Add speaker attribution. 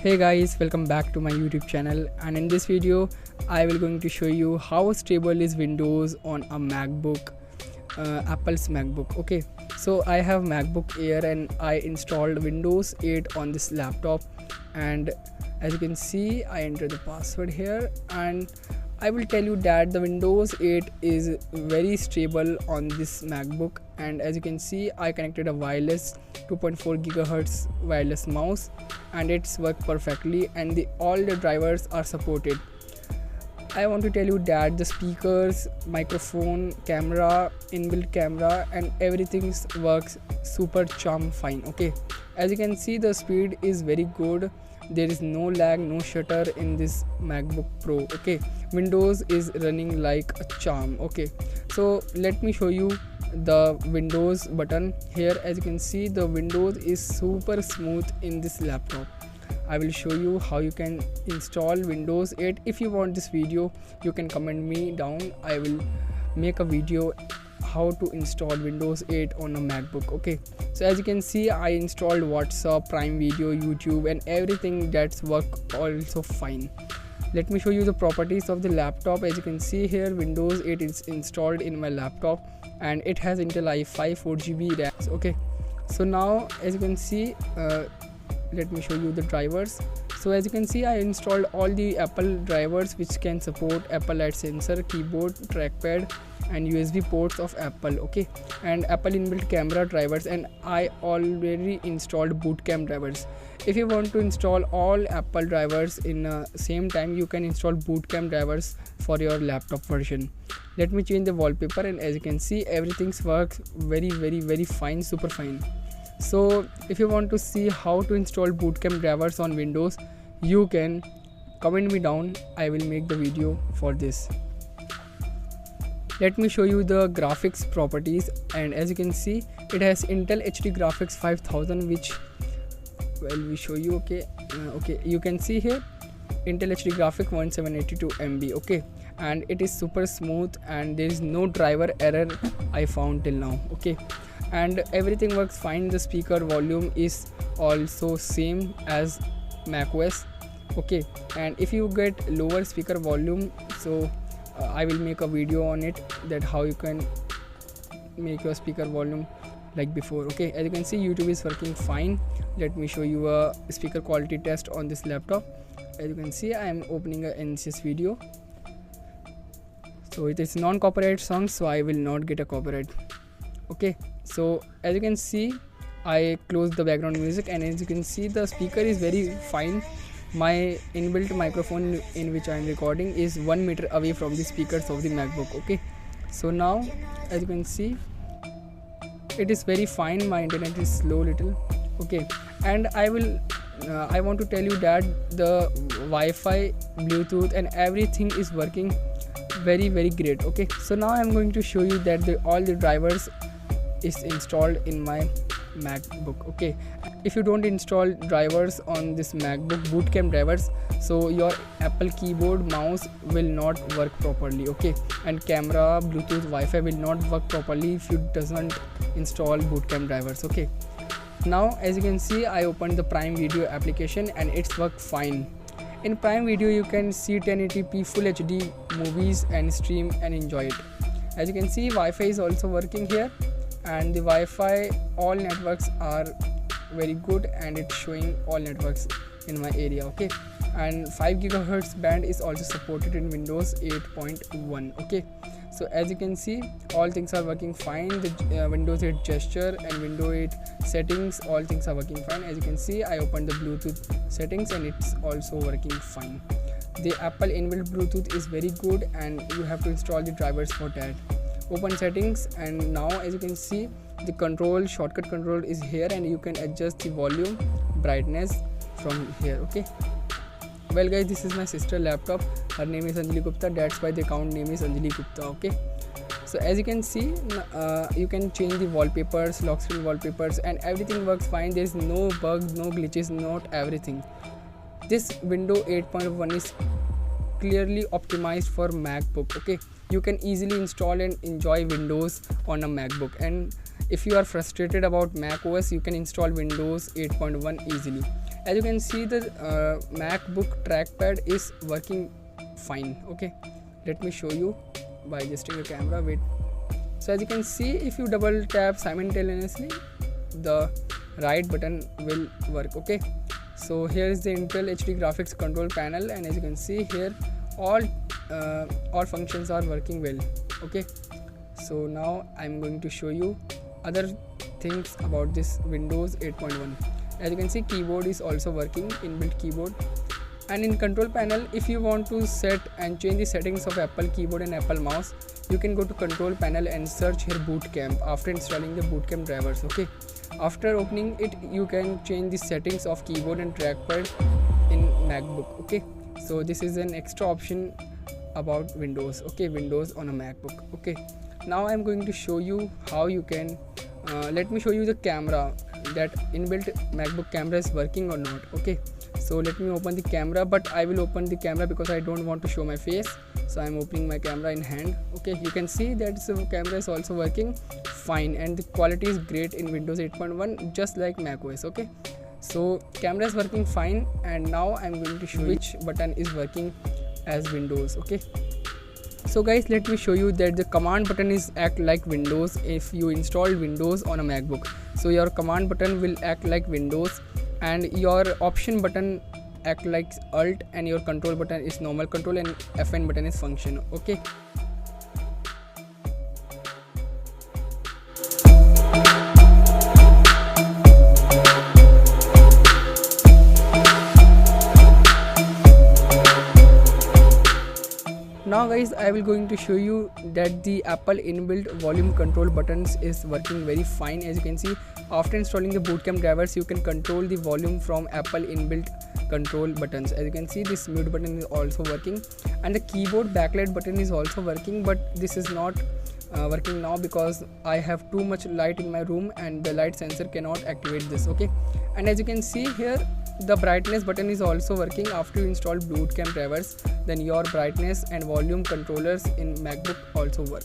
Speaker 1: Hey guys, welcome back to my YouTube channel, and in this video I will going to show you how stable is Windows on a MacBook, Apple's MacBook. Okay, so I have MacBook Air and I installed Windows 8 on this laptop, and as you can see I enter the password here, and I will tell you that the Windows 8 is very stable on this MacBook. And as you can see, I connected a wireless 2.4 GHz wireless mouse and it's worked perfectly, and all the drivers are supported. I want to tell you that the speakers, microphone, camera, inbuilt camera and everything works super charm fine. Okay, as you can see the speed is very good. There is no lag, no stutter in this MacBook Pro. Okay, Windows is running like a charm. Okay, so let me show you the Windows button here. As you can see, the Windows is super smooth in this laptop. I will show you how you can install Windows 8. If you want this video, you can comment me down. I will make a video how to install Windows 8 on a MacBook. Okay, so as you can see, I installed WhatsApp, Prime Video, YouTube and everything that's work also fine. Let me show you the properties of the laptop. As you can see here, Windows 8 is installed in my laptop and it has Intel i5 4GB RAM. Okay, so now as you can see, let me show you the drivers. So as you can see, I installed all the Apple drivers which can support Apple Light sensor, keyboard, trackpad and USB ports of Apple. Okay, and Apple inbuilt camera drivers, and I already installed bootcamp drivers. If you want to install all Apple drivers in same time, you can install bootcamp drivers for your laptop version. Let me change the wallpaper, and as you can see, everything works very fine, super fine. So if you want to see how to install bootcamp drivers on Windows, you can comment me down. I will make the video for this. Let me show you the graphics properties, and as you can see, it has Intel HD graphics 5000, which we show you. Okay, you can see here Intel HD graphic 1782 MB. Okay, and it is super smooth and there is no driver error I found till now. Okay, and everything works fine. The speaker volume is also same as macOS. Okay, and if you get lower speaker volume, so I will make a video on it, that how you can make your speaker volume like before. Okay, as you can see, YouTube is working fine. Let me show you a speaker quality test on this laptop. As you can see, I am opening a NCS video. So it is non-copyright song, so I will not get a copyright. Okay, so as you can see, I closed the background music, and as you can see, the speaker is very fine. My inbuilt microphone in which I am recording is 1 meter away from the speakers of the MacBook. Okay, so now as you can see, it is very fine. My internet is slow little. Okay, and I want to tell you that the Wi-Fi, Bluetooth and everything is working very great. Okay, so now I am going to show you that all the drivers is installed in my MacBook. Okay, if you don't install drivers on this MacBook, bootcamp drivers, so your Apple keyboard, mouse will not work properly. Okay, and camera, Bluetooth, Wi-Fi will not work properly if you doesn't install bootcamp drivers. Okay, now as you can see, I opened the Prime Video application and it's worked fine. In Prime Video, you can see 1080p Full HD movies and stream and enjoy it. As you can see, Wi-Fi is also working here, and the Wi-Fi, all networks are very good and it's showing all networks in my area. Okay, and 5 GHz band is also supported in Windows 8.1. Okay, so as you can see, all things are working fine. The Windows 8 gesture and Windows 8 settings, all things are working fine. As you can see, I opened the Bluetooth settings and it's also working fine. The Apple inbuilt Bluetooth is very good, and you have to install the drivers for that. Open settings, and now as you can see, the shortcut control is here, and you can adjust the volume, brightness from here. Okay, well guys, this is my sister laptop. Her name is Anjali Gupta, that's why the account name is Anjali Gupta. Okay, so as you can see, you can change the wallpapers, lock screen wallpapers, and everything works fine. There is no bugs, no glitches, not everything. This Windows 8.1 is clearly optimized for MacBook. Okay, you can easily install and enjoy Windows on a MacBook, and if you are frustrated about Mac OS, you can install Windows 8.1 easily. As you can see, the MacBook trackpad is working fine. Okay, let me show you by adjusting the camera. Wait. So as you can see, if you double tap simultaneously, the right button will work. Okay, so here is the Intel HD graphics control panel, and as you can see here, all functions are working well. Okay, so now I'm going to show you other things about this Windows 8.1. As you can see, keyboard is also working, inbuilt keyboard. And in control panel, if you want to set and change the settings of Apple keyboard and Apple mouse, you can go to control panel and search here boot camp after installing the boot camp drivers. Okay, after opening it, you can change the settings of keyboard and trackpad in MacBook. Okay, so this is an extra option about Windows. Okay, Windows on a MacBook. Okay, now I'm going to show you how you can let me show you the camera, that inbuilt MacBook camera is working or not. Okay, so let me open the camera, but I will open the camera because I don't want to show my face, so I'm opening my camera in hand. Okay, you can see that the camera is also working fine, and the quality is great in Windows 8.1, just like macOS. Okay, so camera is working fine, and now I'm going to show you which button is working as Windows. Okay, so guys, let me show you that the command button is act like Windows. If you install Windows on a MacBook, so your command button will act like Windows, and your option button act like Alt, and your control button is normal control, and FN button is function. Okay, now guys, I will going to show you that the Apple inbuilt volume control buttons is working very fine. As you can see, after installing the bootcamp drivers, you can control the volume from Apple inbuilt control buttons. As you can see, this mute button is also working, and the keyboard backlight button is also working, but this is not working now because I have too much light in my room and the light sensor cannot activate this. Okay, and as you can see here, the brightness button is also working. After you install bootcamp drivers, then your brightness and volume controllers in MacBook also work.